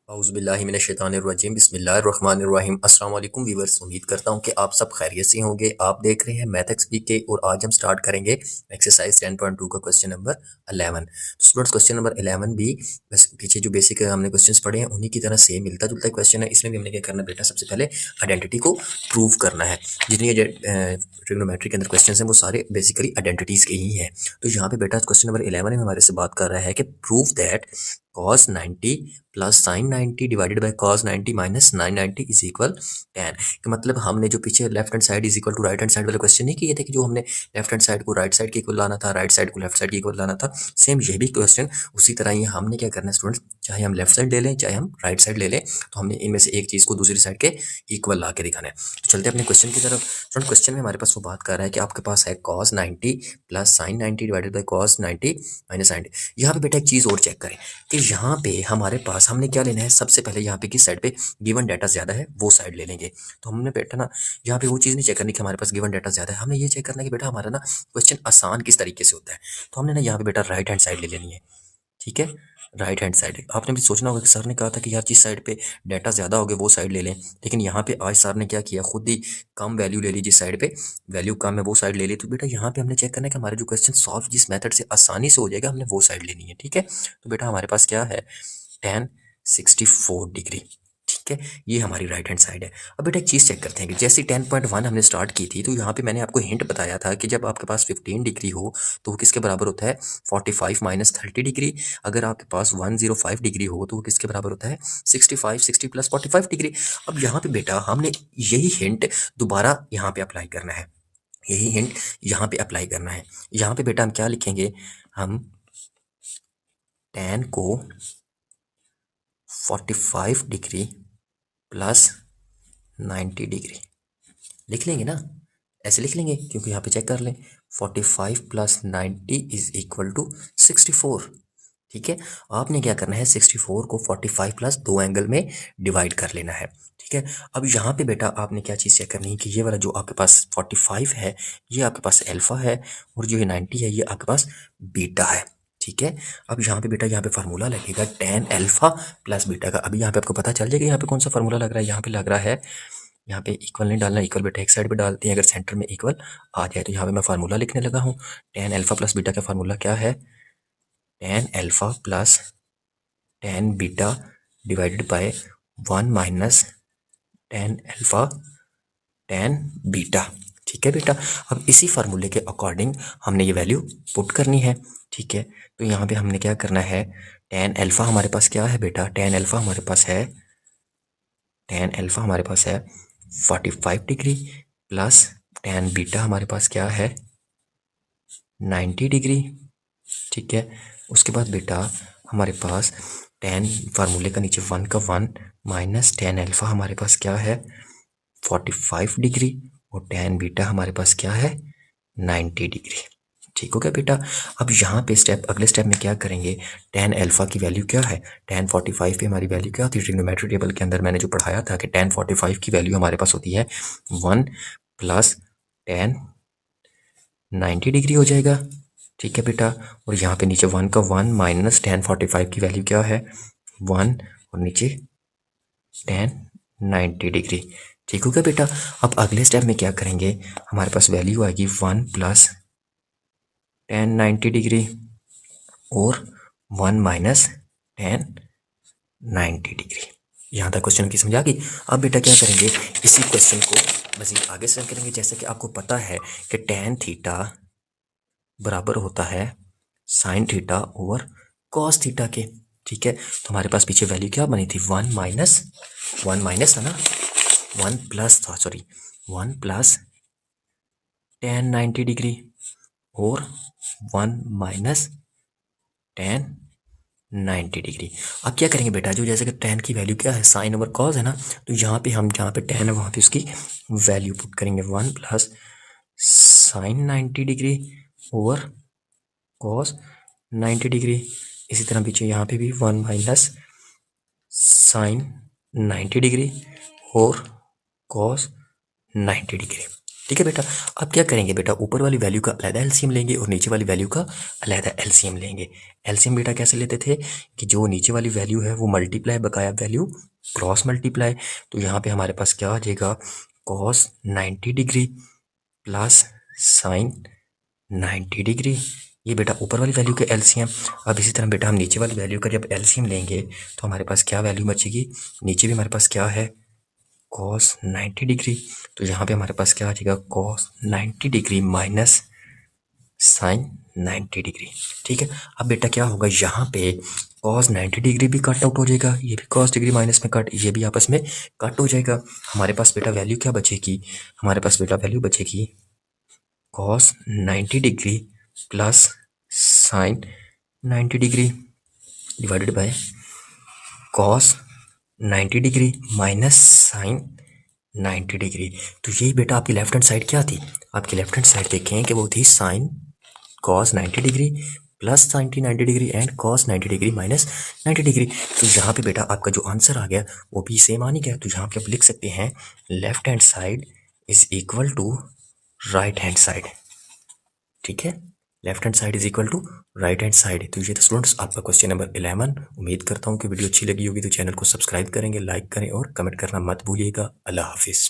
औज़ुबिल्लाहिमिनश्शैतानिर्रजीम बिस्मिल्लाहिर्रहमानिर्रहीम। अस्सलाम वालेकुम व्यूअर्स, उम्मीद करता हूँ कि आप सब खैरियत से होंगे। आप देख रहे हैं मैथ एक्सपी के और आज हम स्टार्ट करेंगे एक्सरसाइज 10.2 का क्वेश्चन नंबर 11। तो स्टूडेंट्स क्वेश्चन नंबर 11 भी बस पीछे जो बेसिक हमने क्वेश्चंस पढ़े हैं उन्हीं की तरह सेम मिलता जुलता क्वेश्चन है। इसमें भी हमने क्या करना बेटा, सबसे पहले आइडेंटिटी को प्रूव करना है। जितनी ये ट्रिग्नोमेट्री के अंदर क्वेश्चन हैं वो सारे बेसिकली आइडेंटिटीज के ही हैं। तो यहाँ पे बेटा क्वेश्चन नंबर 11 में हमारे से बात कर रहा है कि prove that cos 90 plus sine 90 divided by cos 90 minus 990 is equal 10। कि मतलब हमने जो पीछे left hand side is equal to right hand side वाले क्वेश्चन नहीं किए थे कि जो हमने लेफ्ट हैंड साइड को राइट साइड के इक्वल लाना था, राइट साइड को लेफ्ट साइड के इक्वल लाना था। सेम ये भी क्वेश्चन उसी तरह ही हमने क्या करना है स्टूडेंट्स, चाहे हम लेफ्ट साइड ले लें चाहे हम राइट साइड ले लें, तो हमने इनमें से एक चीज़ को दूसरी साइड के इक्वल ला के दिखाना है। तो चलते हैं अपने क्वेश्चन की तरफ। स्टूडेंट क्वेश्चन में हमारे पास वो बात कर रहा है कि आपके पास है cos 90 plus sine 90 divided by cos 90 minus 90। यहाँ पे बेटा एक चीज़ और चेक करें कि यहाँ पे हमारे पास हमने क्या लेना है, सबसे पहले यहाँ पे किस साइड पे गिवन डाटा ज़्यादा है वो साइड ले लेंगे। तो हमने बेटा ना यहाँ पे वो चीज़ नहीं चेक करनी कि हमारे पास गिवन डाटा ज़्यादा है, हमने ये चेक करना है कि बेटा हमारा ना क्वेश्चन आसान किस तरीके से होता है। तो हमने ना यहाँ पे बेटा राइट हैंड साइड ले लेनी है। ठीक है, राइट हैंड साइड। आपने भी सोचना होगा कि सर ने कहा था कि यार जिस साइड पे डाटा ज़्यादा हो गया वो साइड ले लें, लेकिन यहाँ पे आज सर ने क्या किया, खुद ही कम वैल्यू ले ली। जिस साइड पे वैल्यू कम है वो साइड ले ली। तो बेटा यहाँ पे हमने चेक करना है कि हमारा जो क्वेश्चन सॉल्व जिस मेथड से आसानी से हो जाएगा हमने वो साइड लेनी है। ठीक है, तो बेटा हमारे पास क्या है, tan 64 डिग्री। ठीक है, ये हमारी राइट हैंड साइड है। अब बेटा एक चीज़ चेक करते हैं कि जैसे 10.1 हमने स्टार्ट की थी, तो यहाँ पे मैंने आपको हिंट बताया था कि जब आपके पास 15 डिग्री हो तो वो किसके बराबर होता है, 45 माइनस 30 डिग्री। अगर आपके पास 105 डिग्री हो तो वो किसके बराबर होता है, 65, 60 प्लस 45 डिग्री। अब यहाँ पे बेटा हमने यही हिंट दोबारा यहाँ पे अप्लाई करना है, यही हिंट यहाँ पे अप्लाई करना है। यहाँ पे बेटा हम क्या लिखेंगे, हम tan को 45 डिग्री प्लस 90 डिग्री लिख लेंगे ना, ऐसे लिख लेंगे क्योंकि यहाँ पे चेक कर लें 45 प्लस 90 इज इक्वल टू 64। ठीक है, आपने क्या करना है, 64 को 45 प्लस दो एंगल में डिवाइड कर लेना है। ठीक है, अब यहाँ पे बेटा आपने क्या चीज़ चेक करनी है कि ये वाला जो आपके पास 45 है ये आपके पास अल्फा है और जो ये 90 है ये आपके पास बीटा है। ठीक है, अब यहाँ पे बेटा यहाँ पे फार्मूला लगेगा tan अल्फा प्लस बीटा का। अभी यहाँ पे आपको पता चल जाएगा यहाँ पे कौन सा फार्मूला लग रहा है। यहाँ पे लग रहा है, यहाँ पे इक्वल नहीं डालना, इक्वल बेटा एक साइड पे डालते हैं, अगर सेंटर में इक्वल आ जाए। तो यहाँ पे मैं फार्मूला लिखने लगा हूँ। tan अल्फा प्लस बीटा का फार्मूला क्या है, tan alpha plus tan beta divided by 1 minus tan alpha tan beta. ठीक है बेटा, अब इसी फार्मूले के अकॉर्डिंग हमने ये वैल्यू पुट करनी है। ठीक है, तो यहाँ पे हमने क्या करना है, tan अल्फा हमारे पास क्या है बेटा, tan अल्फा हमारे पास है, tan अल्फा हमारे पास है 45 डिग्री प्लस tan बीटा हमारे पास क्या है 90 डिग्री। ठीक है, उसके बाद बेटा हमारे पास tan फार्मूले का नीचे 1 का 1 माइनस tan अल्फा हमारे पास क्या है 45 डिग्री और tan बीटा हमारे पास क्या है 90 डिग्री। ठीक हो गया बेटा। अब यहाँ पे स्टेप, अगले स्टेप में क्या करेंगे, tan अल्फा की वैल्यू क्या है, tan 45 पे हमारी वैल्यू क्या होती है, ट्रिग्नोमेट्री टेबल के अंदर मैंने जो पढ़ाया था कि tan 45 की वैल्यू हमारे पास होती है 1 प्लस tan 90 डिग्री हो जाएगा। ठीक है बेटा, और यहाँ पे नीचे 1 का 1 माइनस tan 45 की वैल्यू क्या है 1 और नीचे tan 90 डिग्री। ठीक हो गया बेटा। अब अगले स्टेप में क्या करेंगे, हमारे पास वैल्यू आएगी 1 प्लस tan 90 डिग्री और 1 माइनस tan 90 डिग्री। यहाँ तक क्वेश्चन की समझ आ गई। अब बेटा क्या करेंगे, इसी क्वेश्चन को मजीद आगे से करेंगे। जैसे कि आपको पता है कि tan थीटा बराबर होता है sine theta over cos theta के। ठीक है, तो हमारे पास पीछे वैल्यू क्या बनी थी, 1 माइनस है ना, 1 प्लस था, सॉरी 1 प्लस tan 90 डिग्री और 1 माइनस tan 90 डिग्री। अब क्या करेंगे बेटा, जो जैसे कि tan की वैल्यू क्या है साइन ओवर कॉस है ना, तो यहाँ पे हम जहाँ पे tan है वहाँ पे उसकी वैल्यू पुट करेंगे 1 plus sine 90 degree over cos 90 degree. इसी तरह पीछे यहाँ पे भी 1 माइनस साइन 90 डिग्री और कॉस 90 डिग्री। ठीक है बेटा। अब क्या करेंगे बेटा, ऊपर वाली वैल्यू का अलग एलसीएम लेंगे और नीचे वाली वैल्यू का अलग एलसीएम लेंगे। एलसीएम बेटा कैसे लेते थे कि जो नीचे वाली वैल्यू है वो मल्टीप्लाई बकाया वैल्यू क्रॉस मल्टीप्लाई। तो यहाँ पे हमारे पास क्या आ जाएगा, cos 90 degree plus sine 90 degree. ये बेटा ऊपर वाली वैल्यू के एलसीएम। अब इसी तरह बेटा हम नीचे वाली वैल्यू का जब एलसीएम लेंगे तो हमारे पास क्या वैल्यू बचेगी, नीचे भी हमारे पास क्या है, कॉस 90 डिग्री। तो यहाँ पे हमारे पास क्या आ जाएगा, cos 90 degree minus sine 90 degree. ठीक है। अब बेटा क्या होगा, यहाँ पे कॉस 90 डिग्री भी कट आउट हो जाएगा, ये भी कॉस डिग्री माइनस में कट, ये भी आपस में कट हो जाएगा। हमारे पास बेटा वैल्यू क्या बचेगी, हमारे पास बेटा वैल्यू बचेगी cos 90 degree plus sine 90 degree divided by cos 90 degree minus sine 90 degree. तो यही बेटा आपकी लेफ्ट हैंड साइड क्या थी, आपकी लेफ्ट हैंड साइड देखें कि वो थी sine cos 90 degree plus 90 degree and cos 90 degree minus 90 degree. तो यहाँ पे बेटा आपका जो आंसर आ गया वो भी सेम आ नहीं गया। तो यहाँ पे आप लिख सकते हैं left hand side is equal to right hand side. ठीक है, left hand side is equal to right hand side. तो ये था स्टूडेंट्स आपका क्वेश्चन नंबर 11। उम्मीद करता हूँ कि वीडियो अच्छी लगी होगी, तो चैनल को सब्सक्राइब करेंगे, लाइक करें और कमेंट करना मत भूलिएगा। अल्लाह हाफिज़।